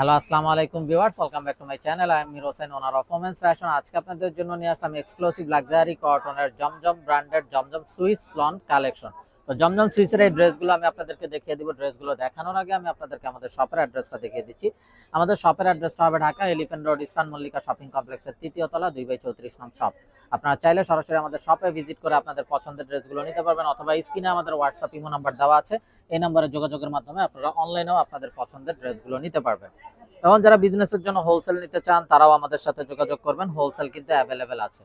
Hello, আসসালামু আলাইকুম viewers, welcome back to my channel. I am Mir Hossain, owner of women's fashion. আজকে আপনাদের জন্য নিয়ে আসলাম এক্সক্লুসিভ লাক্সারি কটনের জমজম ব্র্যান্ডেড জমজম সুইস লন কালেকশন। তো জমজম সুইসের এই ড্রেসগুলো আমি আপনাদেরকে দেখিয়ে দিব। ড্রেসগুলো দেখানোর আগে আমি আপনাদেরকে আমাদের শপের অ্যাড্রেসটা দেখিয়ে দিচ্ছি। আমাদের শপের অ্যাড্রেসটা হবে Dhaka elephant road, eastern Mallika shopping কমপ্লেক্সের ৩য় তলা, 2/34 নং শপ। আপনারা চাইলে সরাসরি আমাদের শপে ভিজিট করে আপনাদের পছন্দের ড্রেসগুলো নিতে পারবেন, অথবা স্ক্রিনে আমাদের হোয়াটসঅ্যাপ ইমো নাম্বার দেওয়া আছে। এই নাম্বারে যোগাযোগের মাধ্যমে আপনারা অনলাইনেও আপনাদের পছন্দের ড্রেসগুলো নিতে পারবেন। এবং যারা বিজনেসের জন্য হোলসেল নিতে চান তারাও আমাদের সাথে যোগাযোগ করবেন, হোলসেল কিন্তু অ্যাভেলেবেল আছে।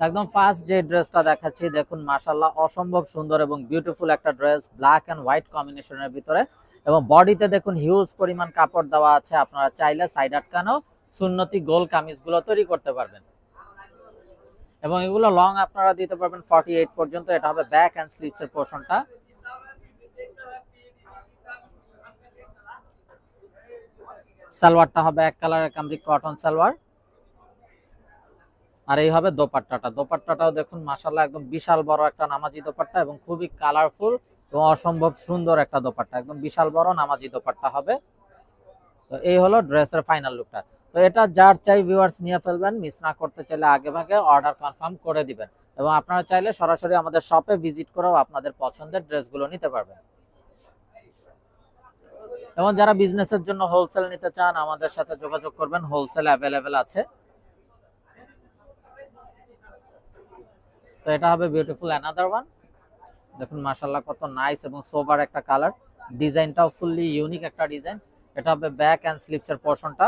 একদম ফার্স্ট যে ড্রেসটা দেখাচ্ছি, দেখুন মাশাআল্লাহ অসম্ভব সুন্দর এবং বিউটিফুল একটা ড্রেস, ব্ল্যাক এন্ড হোয়াইট কম্বিনেশনের ভিতরে। এবং বডিতে দেখুন হিউজ পরিমাণ কাপড় দেওয়া আছে। আপনারা চাইলে সাইড আটকানো সুন্নতি গোল কামিজগুলো তৈরি করতে পারবেন, এবং এগুলো লং আপনারা দিতে পারবেন 48 পর্যন্ত। এটা হবে ব্যাক এন্ড স্লিভস এর পোরশনটা। সালোয়ারটা হবে এক কালারের কামরিক কটন সালোয়ার, আর এই হবে দোপাট্টাটা। দোপাট্টাটাও দেখুন মাশাআল্লাহ একদম বিশাল বড় একটা নামাজি দোপাট্টা, এবং খুবই কালারফুল এবং অসম্ভব সুন্দর একটা দোপাট্টা, একদম বিশাল বড় নামাজি দোপাট্টা হবে। তো এই হলো ড্রেসের ফাইনাল লুকটা। তো এটা যার চাই ভিউয়ার্স নিয়ে ফেলবেন, মিস না করতে চাইলে আগে ভাগে অর্ডার কনফার্ম করে দিবেন, এবং আপনারা চাইলে সরাসরি আমাদের শপে ভিজিট করেও আপনাদের পছন্দের ড্রেসগুলো নিতে পারবেন। এবং যারা বিজনেসের জন্য হোলসেল নিতে চান আমাদের সাথে যোগাযোগ করবেন, হোলসেল অ্যাভেলেবেল আছে। তো এটা হবে বিউটিফুল অ্যানাদার ওয়ান। দেখুন মাশাআল্লাহ কত নাইস এবং সোবার একটা কালার, ডিজাইনটাও ফুললি ইউনিক একটা ডিজাইন। এটা হবে ব্যাক এন্ড স্লিভস এর পোরশনটা।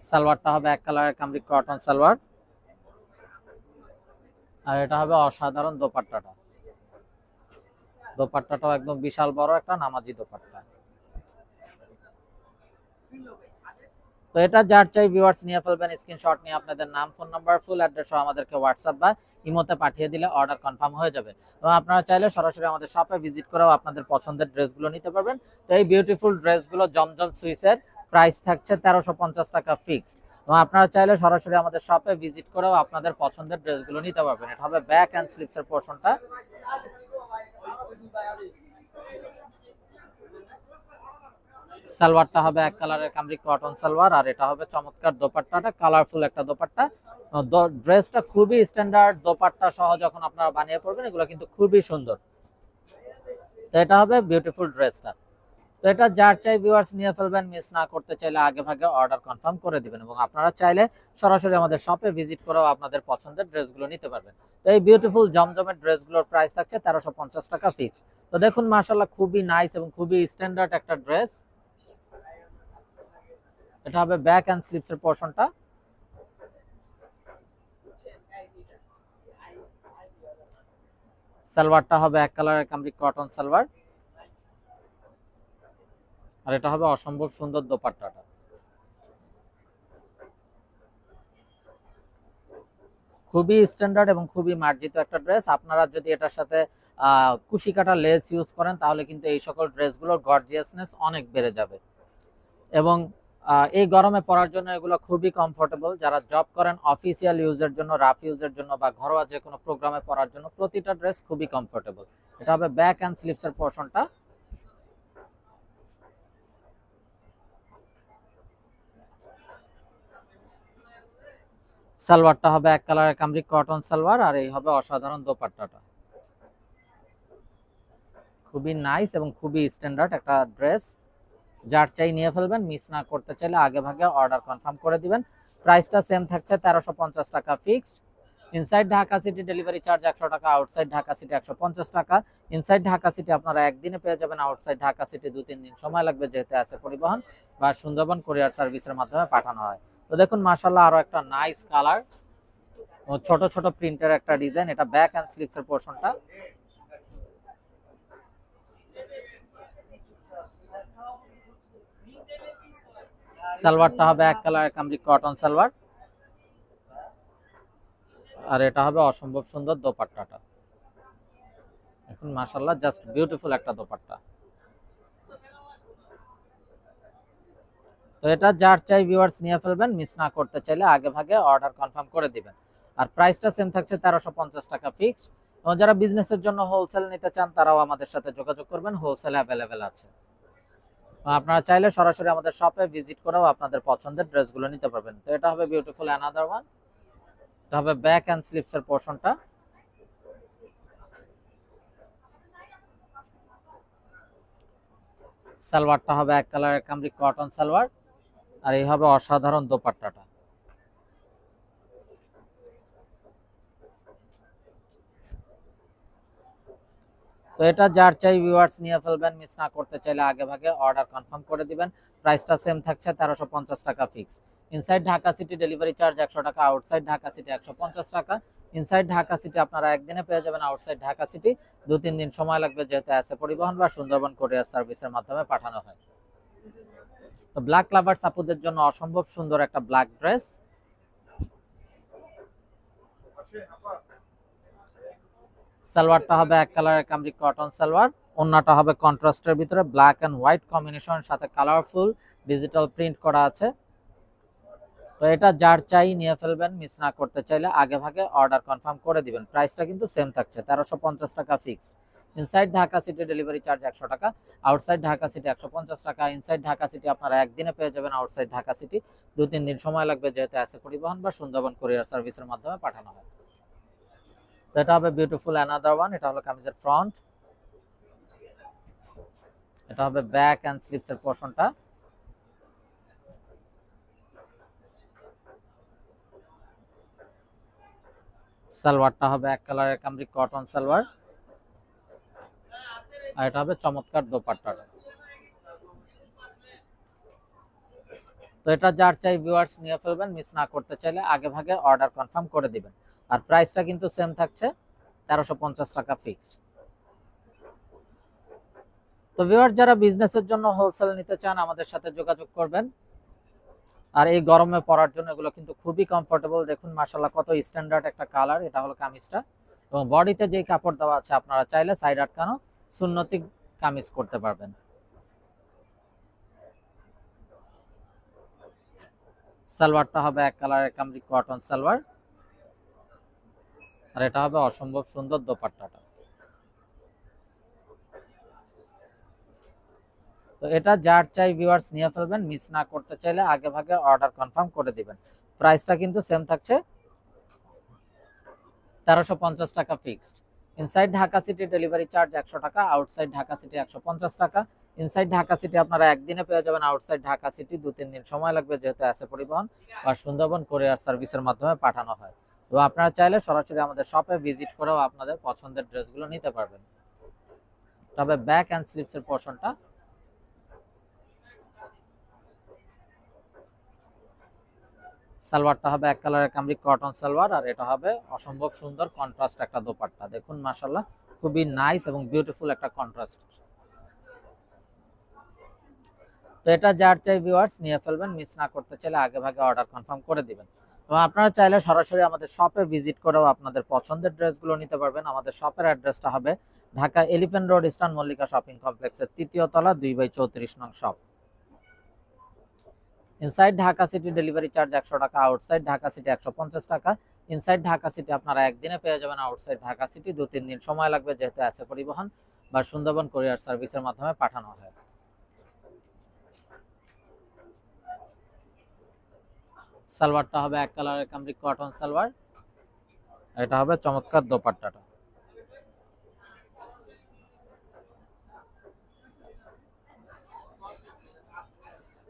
সালোয়ারটা হবে এক কালারের কামরিক কটন সালোয়ার, আর এটা হবে অসাধারণ দোপাট্টাটা। দোপাট্টাটাও একদম বিশাল বড় একটা নামাজি দোপাট্টা। তো এটা যার চাই ভিউয়ার্স নিয়ে ফেলবেন, স্ক্রিনশট নিয়ে আপনাদের নাম, ফোন নাম্বার, ফুল অ্যাড্রেস সহ আমাদেরকে হোয়াটসঅ্যাপ বা ইমোতে পাঠিয়ে দিলে অর্ডার কনফার্ম হয়ে যাবে। এবং আপনারা চাইলে সরাসরি আমাদের শপে ভিজিট করেও আপনাদের পছন্দের ড্রেসগুলো নিতে পারবেন। তো এই বিউটিফুল ড্রেসগুলো জমজম সুইসের প্রাইস থাকছে 1350 টাকা ফিক্সড, এবং আপনারা চাইলে সরাসরি আমাদের শপে ভিজিট করেও আপনাদের পছন্দের ড্রেসগুলো নিতে পারবেন। এটা হবে ব্যাক অ্যান্ড স্লিভস এর পোরশনটা। সালোয়ারটা হবে এক কালারের কামরিক কটন সালোয়ার, আর এটা হবে চমৎকার দোপাট্টাটা, কালারফুল একটা দোপাট্টা। ড্রেসটা খুবই স্ট্যান্ডার্ড, দোপাট্টা সহ যখন আপনারা বানিয়ে পড়বেন এগুলো কিন্তু খুবই সুন্দর। তো এটা হবে বিউটিফুল ড্রেসটা। তো এটা যার চাই ভিউয়ার্স নিয়ে ফেলবেন, মিস না করতে চাইলে আগে ভাগে অর্ডার কনফার্ম করে দিবেন, এবং আপনারা চাইলে সরাসরি আমাদের শপে ভিজিট করেও আপনাদের পছন্দের ড্রেসগুলো নিতে পারবেন। তো এই বিউটিফুল জমজমের ড্রেসগুলোর প্রাইস থাকছে 1350 টাকা ফিক্সড। তো দেখুন মাশাআল্লাহ খুবই নাইস এবং খুবই স্ট্যান্ডার্ড একটা ড্রেস। এটা হবে ব্যাক এন্ড স্লিভস এর পোরশনটা। সালোয়ারটা হবে এক কালারের কামরিক কটন সালোয়ার, আর এটা হবে অসম্ভব সুন্দর দোপাট্টাটা। খুবই স্ট্যান্ডার্ড এবং খুবই মার্জিত একটা ড্রেস। আপনারা যদি এটার সাথে কুশি কাটা লেস ইউজ করেন তাহলে কিন্তু এই সকল ড্রেসগুলোর গর্জিয়াসনেস অনেক বেড়ে যাবে। এবং এই গরমে পরার জন্য এগুলো খুবই কমফোর্টেবল। যারা জব করেন, অফিসিয়াল ইউজের জন্য, রাফ ইউজের জন্য, বা ঘরোয়া যে কোনো প্রোগ্রামে পরার জন্য প্রতিটা ড্রেস খুবই কমফোর্টেবল। এটা হবে ব্যাক অ্যান্ড স্লিভস এর পোরশনটা। সালোয়ারটা হবে এক কালারের কামরিক কটন সালোয়ার, আর এই হবে অসাধারণ দোপাট্টাটা। খুবই নাইস এবং খুবই স্ট্যান্ডার্ড একটা ড্রেস। যার চাই নিয়ে ফেলবেন, মিস না করতে চাইলে আগে ভাগে অর্ডার কনফার্ম করে দিবেন। প্রাইসটা সেম থাকছে 1350 টাকা fixed. Inside Dhaka city delivery charge 100 টাকা, আউটসাইড ঢাকা সিটি 150 টাকা। ইনসাইড ঢাকা সিটি আপনারা একদিনে পেয়ে যাবেন, আউটসাইড ঢাকা সিটি 2-3 দিন সময় লাগবে, যেহেতু আছে পরিবহন বা সুন্দরবন কুরিয়ার সার্ভিসের মাধ্যমে পাঠানো হয়। তো দেখুন মাশাআল্লাহ আরো একটা নাইস কালার, ছোট ছোট প্রিন্টের একটা ডিজাইন। এটা ব্যাক এন্ড স্লিভস এর পোরশনটা। সালোয়ারটা হবে এক কালারের কামরিক কটন সালোয়ার, আর এটা হবে অসম্ভব সুন্দর দোপাট্টাটা। এখন মাশাআল্লাহ জাস্ট বিউটিফুল একটা দোপাট্টা। তো এটা যার চাই ভিউয়ার্স নিয়ে ফেলবেন, মিস না করতে চাইলে আগে ভাগে অর্ডার কনফার্ম করে দিবেন। আর প্রাইসটা সেম থাকছে 1350 টাকা ফিক্সড। এবং যারা বিজনেসের জন্য হোলসেল নিতে চান তারাও আমাদের সাথে যোগাযোগ করবেন, হোলসেল অ্যাভেলেবেল আছে। আপনারা চাইলে সরাসরি আমাদের শপে ভিজিট করেও আপনাদের পছন্দের ড্রেসগুলো নিতে পারবেন। তো এটা হবে বিউটিফুল অ্যানাদার ওয়ান। এটা হবে ব্যাক অ্যান্ড স্লিভসের পোর্শনটা। সালোয়ারটা হবে এক কালারের কামরিক কটন সালোয়ার, আর এই হবে অসাধারণ দোপাট্টাটা। তো এটা যার চাই ভিউয়ার্স নিয়ে ফেলবেন, মিস না করতে চাইলে আগে ভাগে অর্ডার কনফার্ম করে দিবেন। প্রাইসটা সেম থাকছে 1350 টাকা fix. Inside Dhaka city delivery charge 100 টাকা, আউটসাইড ঢাকা সিটি 150 টাকা। ইনসাইড ঢাকা সিটি আপনারা একদিনে পেয়ে যাবেন, আউটসাইড ঢাকা সিটি 2-3 দিন সময় লাগবে, যেহেতু আছে পরিবহন বা সুন্দরবন কোরিয়ার সার্ভিসের মাধ্যমে পাঠানো হয়। তো ব্ল্যাক লাভার্স আপুদের জন্য অসম্ভব সুন্দর একটা ব্ল্যাক ড্রেস। সালোয়ারটা হবে এক কালারের কামরিক কটন সালোয়ার, ওন্নাটা হবে কন্ট্রাস্টের ভিতরে ব্ল্যাক এন্ড হোয়াইট কম্বিনেশনের সাথে কালারফুল ডিজিটাল প্রিন্ট করা আছে। তো এটা যার চাই নিয়ে ফেলবেন, মিস না করতে চাইলে আগে ভাগে অর্ডার কনফার্ম করে দিবেন। প্রাইসটা কিন্তু সেম থাকছে 1350 টাকা fixed. Inside Dhaka city delivery charge 100 টাকা, আউটসাইড ঢাকা সিটি 150 টাকা। ইনসাইড ঢাকা সিটি আপনারা একদিনে পেয়ে যাবেন, আউটসাইড ঢাকা সিটি 2-3 দিন সময় লাগবে, যেহেতু আছে পরিবহন বা সুন্দরবন কোরিয়ার সার্ভিসের মাধ্যমে পাঠানো হয়। তো এটা হবে বিউটিফুল অ্যানাদার ওয়ান। এটা হলো কামিজের ফ্রন্ট, এটা হবে ব্যাক এন্ড স্লিভস এর পোর্শনটা। সালোয়ারটা হবে এক কালারের কামরিক কটন সালোয়ার, আর এটা হবে চমৎকার দোপাট্টাটা। তো এটা যার চাই ভিউয়ার্স নিয়ে ফেলবেন, মিস না করতে চাইলে আগে ভাগে অর্ডার কনফার্ম করে দিবেন। আর প্রাইসটা কিন্তু সেম থাকছে 1350 টাকা ফিক্সড। তো ভিউয়ার্স যারা বিজনেসের জন্য হোলসেল নিতে চান আমাদের সাথে যোগাযোগ করবেন। আর এই গরমে পরার জন্য এগুলো কিন্তু খুবই কমফোর্টেবল। দেখুন মাশাআল্লাহ কত স্ট্যান্ডার্ড একটা কালার। এটা হলো কামিজটা, এবং বডিতে যেই কাপড় দেওয়া আছে আপনারা চাইলে সাইড আটকানো সুন্নতি কামিজ করতে পারবেন। সালোয়ারটা হবে এক কালারের কামরিক কটন সালোয়ার, আর এটা হবে অসম্ভব সুন্দর দোপাট্টাটা। তো এটা যার চাই ভিউয়ার্স নিয়ে ফেলবেন, মিস না করতে চাইলে আগে ভাগে অর্ডার কনফার্ম করে দিবেন। প্রাইসটা কিন্তু সেম থাকছে 1350 টাকা fixed. Inside Dhaka city delivery charge 100 টাকা, আউটসাইড ঢাকা সিটি 150 টাকা। ইনসাইড ঢাকা সিটি আপনারা একদিনে পেয়ে যাবেন, আউটসাইড ঢাকা সিটি 2-3 দিন সময় লাগবে, যেহেতু আছে পরিবহন আর সুন্দরবন কোরিয়ার সার্ভিসের মাধ্যমে পাঠানো হয়। তো আপনারা চাইলে সরাসরি আমাদের শপে ভিজিট করেও আপনাদের পছন্দের ড্রেসগুলো নিতে পারবেন। তবে ব্যাক অ্যান্ড স্লিভসের পোর্শনটা। সালোয়ারটা হবে এক কালারের কামরিক কটন সালোয়ার, আর এটা হবে অসম্ভব সুন্দর কন্ট্রাস্ট একটা দোপাট্টা। দেখুন মাশাআল্লাহ খুবই নাইস এবং বিউটিফুল একটা কন্ট্রাস্ট। তো এটা যার চাই ভিউয়ার্স নিয়ে ফেলবেন, মিস না করতে চাইলে আগে ভাগে অর্ডার কনফার্ম করে দিবেন। এবং আপনারা চাইলে সরাসরি আমাদের শপে ভিজিট করেও আপনাদের পছন্দের ড্রেসগুলো নিতে পারবেন। আমাদের শপের অ্যাড্রেসটা হবে Dhaka elephant road eastern Mallika shopping কমপ্লেক্সের 3য় তলা 2/34 নং shop. Inside Dhaka city delivery charge 100 টাকা, আউটসাইড ঢাকা সিটি 150 টাকা। ইনসাইড ঢাকা সিটি আপনারা একদিনে পেয়ে যাবেন, আউটসাইড ঢাকা সিটি 2-3 দিন সময় লাগবে, যেহেতু আছে পরিবহন বা সুন্দরবন কোরিয়ার সার্ভিসের মাধ্যমে পাঠানো হয়। সালোয়ারটা হবে এক কালারের কামরিক কটন সালোয়ার, এটা হবে চমৎকার দোপাট্টাটা।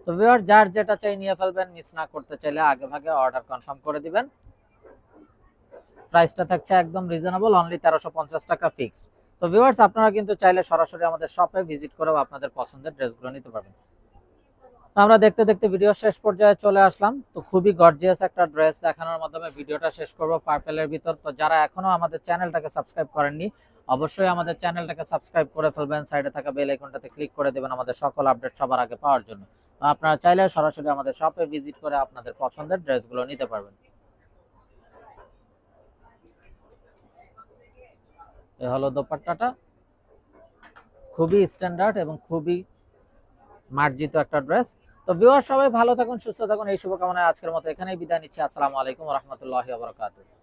তো ভিউয়ার যার যেটা চাই নিয়ে ফেলবেন, মিস না করতে চাইলে আগে ভাগে অর্ডার কনফার্ম করে দিবেন। প্রাইসটা থাকছে একদম রিজনেবল, অনলি 1350 টাকা ফিক্সড। তো ভিউয়ার্স আপনারা কিন্তু চাইলে সরাসরি আমাদের শপে ভিজিট করেও আপনাদের পছন্দের ড্রেসগুলো নিতে পারবেন। আমরা দেখতে দেখতে ভিডিও শেষ পর্যায়ে চলে আসলাম। তো খুবই গর্জিয়াস একটা ড্রেস দেখানোর মাধ্যমে ভিডিওটা শেষ করব পার্পেলের ভিতর। তো যারা এখনো আমাদের চ্যানেলটাকে সাবস্ক্রাইব করেননি অবশ্যই আমাদের চ্যানেলটাকে সাবস্ক্রাইব করে ফেলবেন, সাইডে থাকা বেল আইকনটাতে ক্লিক করে দেবেন আমাদের সকল আপডেট সবার আগে পাওয়ার জন্য। আপনারা চাইলে সরাসরি আমাদের শপে ভিজিট করে আপনাদের পছন্দের ড্রেসগুলো নিতে পারবেন। এ হলো দোপাট্টাটা, খুবই স্ট্যান্ডার্ড এবং খুবই মার্জিত একটা ড্রেস। তো ভিউয়ার সবাই ভালো থাকুন, সুস্থ থাকুন, এই শুভকামনায় আজকের মতো এখানেই বিদায় নিচ্ছি। আসসালামু আলাইকুম ওয়া রাহমাতুল্লাহি ওয়া বারাকাতুহু।